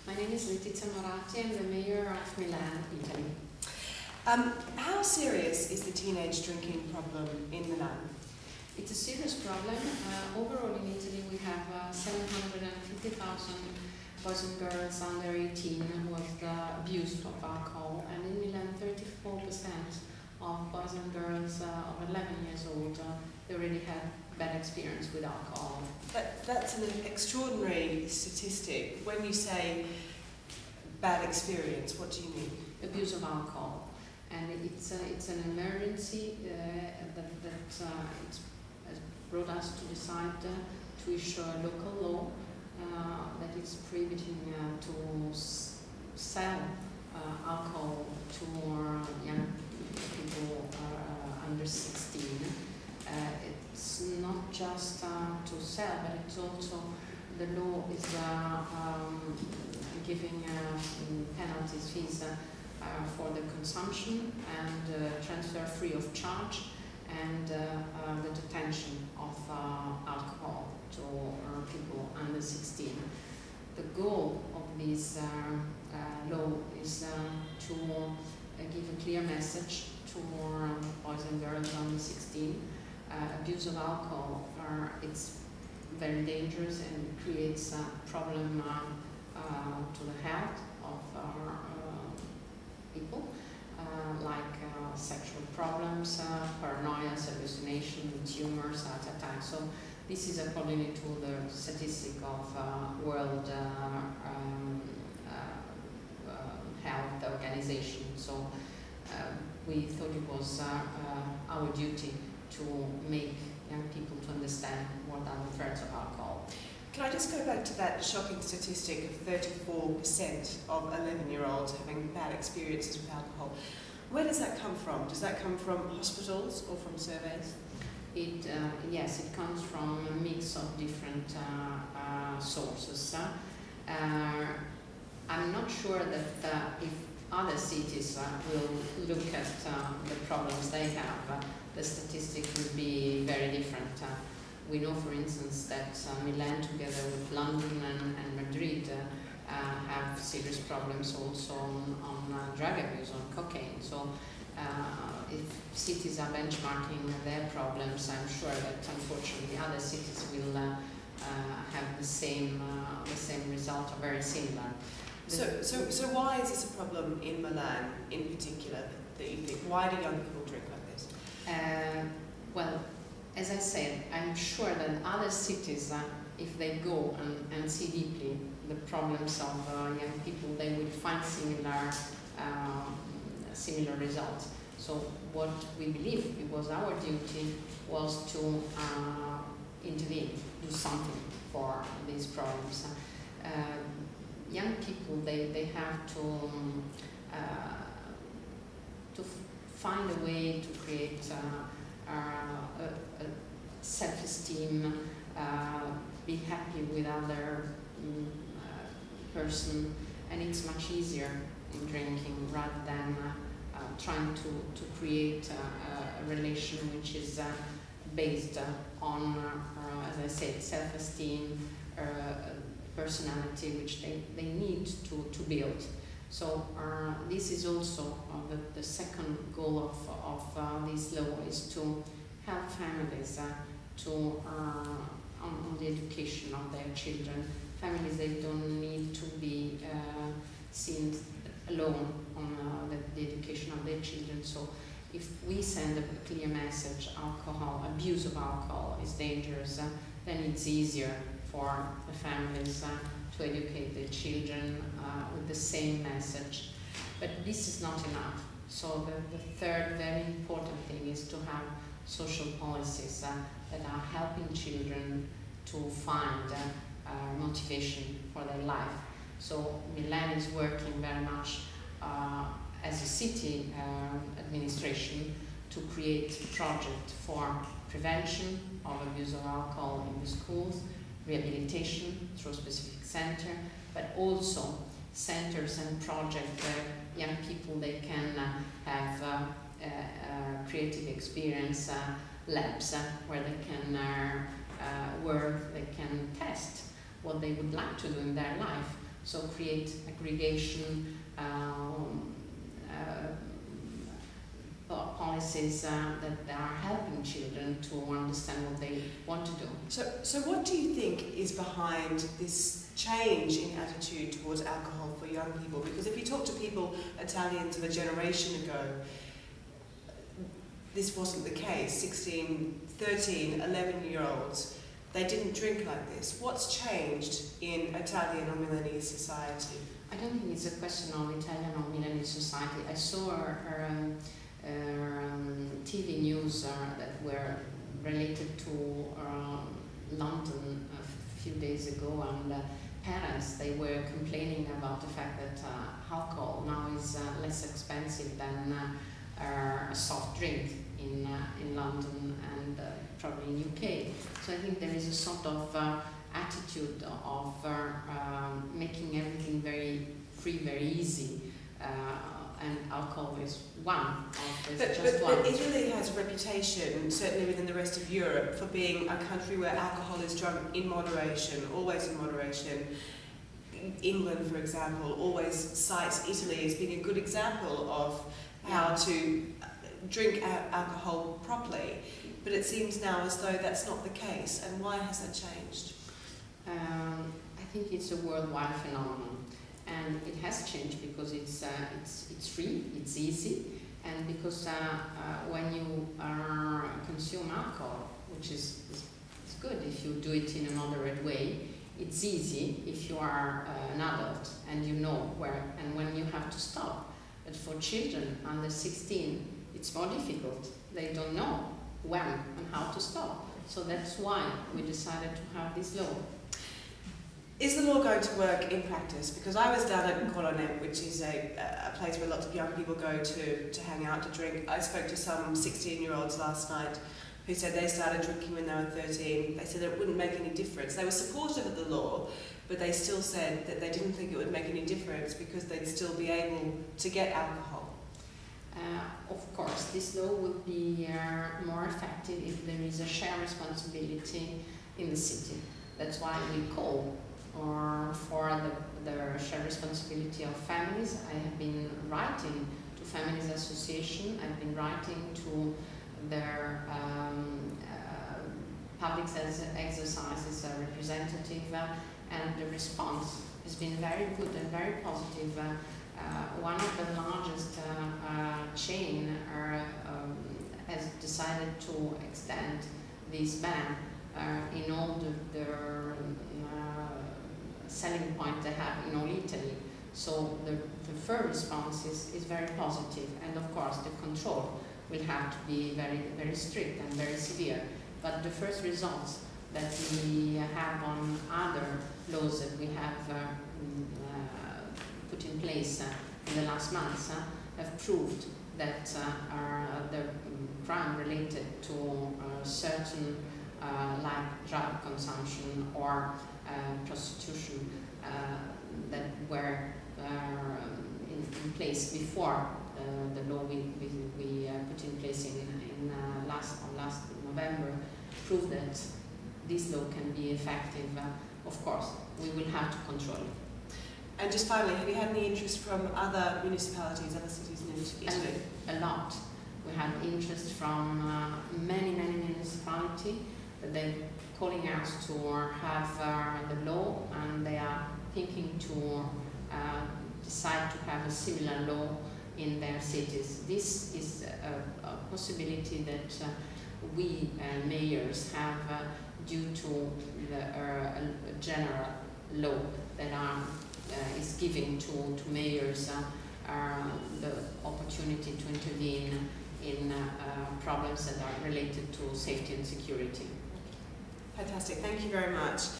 My name is Letizia Moratti. I'm the mayor of Milan, Italy. How serious is the teenage drinking problem in Milan? It's a serious problem. Overall in Italy we have 750,000 boys and girls under 18 with abuse of alcohol, and in Milan 34% of boys and girls of 11 years old they already had bad experience with alcohol. That's an extraordinary statistic. When you say bad experience, what do you mean? Abuse of alcohol, and it's an emergency that has brought us to decide to issue a local law that is prohibiting to sell alcohol to young people under 16. It's not just to sell, but it's also the law is giving penalties, fees for the consumption and transfer free of charge, and the detention of alcohol to people under 16. The goal of this law is to give a clear message to boys and girls under 16. Abuse of alcohol it's very dangerous and creates a problem to the health of our people, like sexual problems, paranoia, hallucination, tumors, heart attacks. So this is according to the statistic of World Health Organization. So we thought it was our duty to make young people to understand what are the threats of alcohol. Can I just go back to that shocking statistic of 34% of 11-year-olds having bad experiences with alcohol? Where does that come from? Does that come from hospitals or from surveys? Yes, it comes from a mix of different sources. I'm not sure that if other cities will look at the problems they have, the statistic will be very different. We know, for instance, that Milan, together with London and Madrid, have serious problems also on drug abuse, on cocaine. So if cities are benchmarking their problems, I'm sure that unfortunately other cities will have the same result, or very similar. So why is this a problem in Milan in particular that you think? Why do young people drink like this? Well, as I said, I'm sure that other cities, if they go and see deeply the problems of young people, they will find similar results. So what we believe it was our duty was to intervene, do something for these problems. Young people, they have to find a way to create self-esteem, be happy with other person, and it's much easier in drinking rather than trying to create a relation which is based on, as I said, self-esteem, personality, which they need to build. So this is also the second goal of this law, is to help families on the education of their children. Families, they don't need to be seen alone on the education of their children. So if we send a clear message, abuse of alcohol is dangerous, then it's easier for the families to educate their children with the same message. But this is not enough. So the third very important thing is to have social policies that are helping children to find motivation for their life. So Milan is working very much as a city administration to create a project for prevention of abuse of alcohol in the schools, rehabilitation through a specific center, but also centers and projects where young people, they can have creative experience labs where they can work, they can test what they would like to do in their life. So create aggregation policies that are helping children to understand what they want to do. So what do you think is behind this change in attitude towards alcohol for young people? Because if you talk to people, Italians of a generation ago, this wasn't the case. 16, 13, 11-year-olds, they didn't drink like this. What's changed in Italian or Milanese society? I don't think it's a question of Italian or Milanese society. I saw her TV news that were related to London a few days ago, and parents, they were complaining about the fact that alcohol now is less expensive than a soft drink in London and probably in UK. So I think there is a sort of attitude of making everything very free, very easy, and alcohol is one of But Italy has a reputation, certainly within the rest of Europe, for being a country where alcohol is drunk in moderation, always in moderation. England, for example, always cites Italy as being a good example of how to drink alcohol properly. But it seems now as though that's not the case. And why has that changed? I think it's a worldwide phenomenon. And it has changed because it's free, it's easy, and because when you consume alcohol, which is good if you do it in a moderate way, it's easy if you are an adult and you know where and when you have to stop. But for children under 16, it's more difficult. They don't know when and how to stop. So that's why we decided to have this law. Is the law going to work in practice? Because I was down at Colonet, which is a place where lots of young people go to hang out, to drink. I spoke to some 16-year-olds last night who said they started drinking when they were 13. They said it wouldn't make any difference. They were supportive of the law, but they still said that they didn't think it would make any difference because they'd still be able to get alcohol. Of course, this law would be more effective if there is a shared responsibility in the city. That's why we call for the shared responsibility of families. I have been writing to Families Association, I've been writing to their public exercises representative, and the response has been very good and very positive. One of the largest chain has decided to extend this ban in all their selling point they have in all Italy. So the first response is very positive, and of course the control will have to be very, very strict and very severe. But the first results that we have on other laws that we have put in place in the last months have proved that the crime related to certain like drug consumption or prostitution that were in place before the law we put in place in last November, prove that this law can be effective. Of course, we will have to control it. And just finally, have you had any interest from other municipalities, other cities in Italy? A lot. We had interest from many municipalities. They're calling us to have the law, and they are thinking to decide to have a similar law in their cities. This is a possibility that we mayors have due to the general law that is giving to mayors the opportunity to intervene in problems that are related to safety and security. Fantastic. Thank you very much.